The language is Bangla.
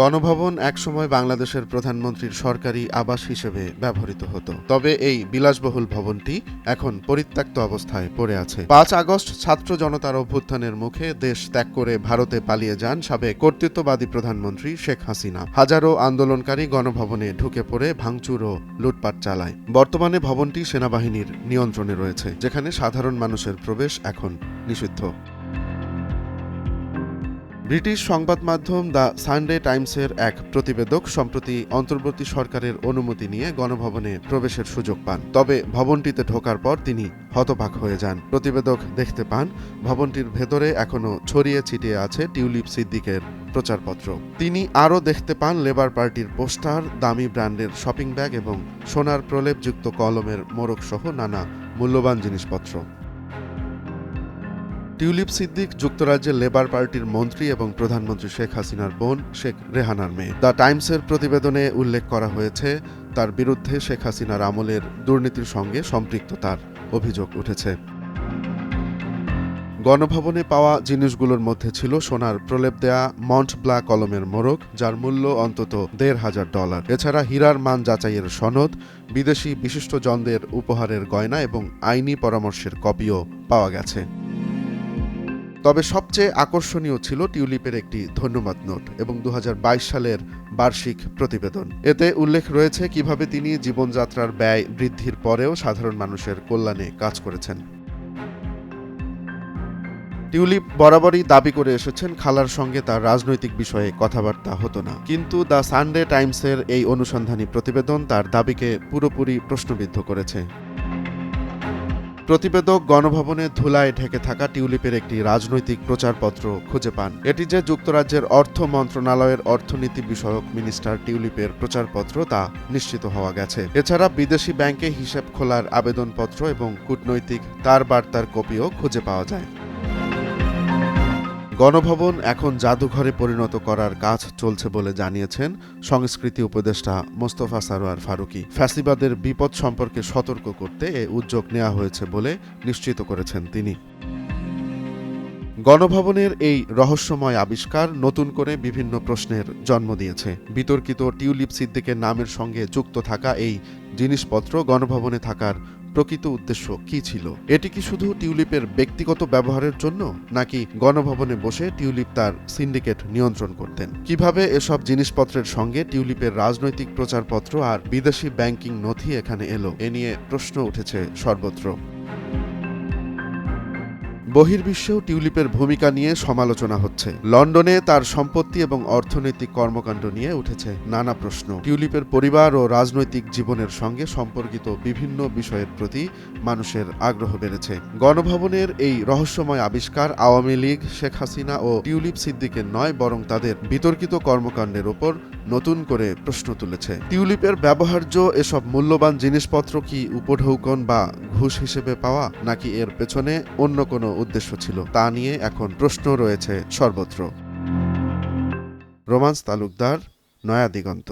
গণভবন একসময় বাংলাদেশের প্রধানমন্ত্রীর সরকারি আবাস হিসেবে ব্যবহৃত হতো। তবে এই বিলাসবহুল ভবনটি এখন পরিত্যক্ত অবস্থায় পড়ে আছে। ৫ আগস্ট ছাত্র জনতার অভ্যুত্থানের মুখে দেশ ত্যাগ করে ভারতে পালিয়ে যান সাবেক কর্তৃত্ববাদী প্রধানমন্ত্রী শেখ হাসিনা। হাজারো আন্দোলনকারী গণভবনে ঢুকে পড়ে ভাঙচুর ও লুটপাট চালায়। বর্তমানে ভবনটি সেনাবাহিনীর নিয়ন্ত্রণে রয়েছে, যেখানে সাধারণ মানুষের প্রবেশ এখন নিষিদ্ধ। ব্রিটিশ সংবাদ মাধ্যম দ্য সানডে টাইমসের এক প্রতিবেদক সম্প্রতি অন্তর্বর্তী সরকারের অনুমতি নিয়ে গণভবনে প্রবেশের সুযোগ পান। তবে ভবনটিতে ঢোকার পর তিনি হতবাক হয়ে যান। প্রতিবেদক দেখতে পান ভবনটির ভেতরে এখনও ছড়িয়ে ছিটিয়ে আছে টিউলিপ সিদ্দিকের প্রচারপত্র। তিনি আরও দেখতে পান লেবার পার্টির পোস্টার, দামি ব্র্যান্ডের শপিং ব্যাগ এবং সোনার প্রলেপযুক্ত কলমের মোড়ক সহ নানা মূল্যবান জিনিসপত্র। টিউলিপ সিদ্দিক যুক্তরাজ্যের লেবার পার্টির মন্ত্রী এবং প্রধানমন্ত্রী শেখ হাসিনার বোন শেখ রেহানার মেয়ে। দ্য টাইমসের প্রতিবেদনে উল্লেখ করা হয়েছে, তার বিরুদ্ধে শেখ হাসিনার আমলের দুর্নীতির সঙ্গে সম্পৃক্ততার অভিযোগ উঠেছে। গণভবনে পাওয়া জিনিসগুলোর মধ্যে ছিল সোনার প্রলেপ দেয়া মন্ট ব্লা কলমের মোড়ক, যার মূল্য অন্তত $১,৫০০। এছাড়া হীরার মান যাচাইয়ের সনদ, বিদেশি বিশিষ্টজনদের উপহারের গয়না এবং আইনি পরামর্শের কপিও পাওয়া গেছে। তবে সবচেয়ে আকর্ষণীয় ছিল টিউলিপের একটি ধন্যবাদ নোট এবং ২০২২ সালের বার্ষিক প্রতিবেদন। এতে উল্লেখ রয়েছে কিভাবে তিনি জীবনযাত্রার ব্যয় বৃদ্ধির পরেও সাধারণ মানুষের কল্যাণে কাজ করেছেন। টিউলিপ বরাবরই দাবি করে এসেছেন খালার সঙ্গে তার রাজনৈতিক বিষয়ে কথাবার্তা হতো না, কিন্তু দ্য সানডে টাইমসের এই অনুসন্ধানী প্রতিবেদন তার দাবিকে পুরোপুরি প্রশ্নবিদ্ধ করেছে। প্রতিবেদক গণভবনে ধুলায় ঢেকে থাকা টিউলিপের একটি রাজনৈতিক প্রচারপত্র খুঁজে পান। এটি যে যুক্তরাজ্যের অর্থ মন্ত্রণালয়ের অর্থনীতি বিষয়ক মিনিস্টার টিউলিপের প্রচারপত্র তা নিশ্চিত হওয়া গেছে। এছাড়া বিদেশি ব্যাংকে হিসেব খোলার আবেদনপত্র এবং কূটনৈতিক তার বার্তার কপিও খুঁজে পাওয়া যায়। গণভবন এখন জাদুঘরে পরিণত করার কাজ চলছে বলে জানিয়েছেন সংস্কৃতি উপদেষ্টা মোস্তফা সারোয়ার ফারুকী। ফ্যাসিবাদের বিপদ সম্পর্কে সতর্ক করতে এ উদ্যোগ নেওয়া হয়েছে বলে নিশ্চিত করেছেন তিনি। গণভবনের এই রহস্যময় আবিষ্কার নতুন করে বিভিন্ন প্রশ্নের জন্ম দিয়েছে। বিতর্কিত টিউলিপ সিদ্দিকের নামের সঙ্গে যুক্ত থাকা এই জিনিসপত্র গণভবনে থাকার প্রকৃত উদ্দেশ্য কী ছিল? এটি কি শুধু টিউলিপের ব্যক্তিগত ব্যবহারের জন্য, নাকি গণভবনে বসে টিউলিপ তার সিন্ডিকেট নিয়ন্ত্রণ করতেন? কিভাবে এসব জিনিসপত্রের সঙ্গে টিউলিপের রাজনৈতিক প্রচারপত্র আর বিদেশি ব্যাংকিং নথি এখানে এলো, এ নিয়ে প্রশ্ন উঠেছে সর্বত্র। বহির্বিশ্বেও টিউলিপের ভূমিকা নিয়ে সমালোচনা হচ্ছে। লন্ডনে তার সম্পত্তি এবং অর্থনৈতিক কর্মকাণ্ড নিয়ে উঠেছে নানা প্রশ্ন। টিউলিপের পরিবার ও রাজনৈতিক জীবনের সঙ্গে সম্পর্কিত বিভিন্ন বিষয়ের প্রতি মানুষের আগ্রহ বেড়েছে। গণভবনের এই রহস্যময় আবিষ্কার আওয়ামী লীগ, শেখ হাসিনা ও টিউলিপ সিদ্দিকের নয়, বরং তাদের বিতর্কিত কর্মকাণ্ডের ওপর নতুন করে প্রশ্ন তুলেছে। টিউলিপের ব্যবহার্য এসব মূল্যবান জিনিসপত্র কি উপঢৌকন বা ঘুষ হিসেবে পাওয়া, নাকি এর পেছনে অন্য কোনো উদ্দেশ্য ছিল, তা নিয়ে এখন প্রশ্ন রয়েছে সর্বত্র। রোমান্স তালুকদার, নয়া দিগন্ত।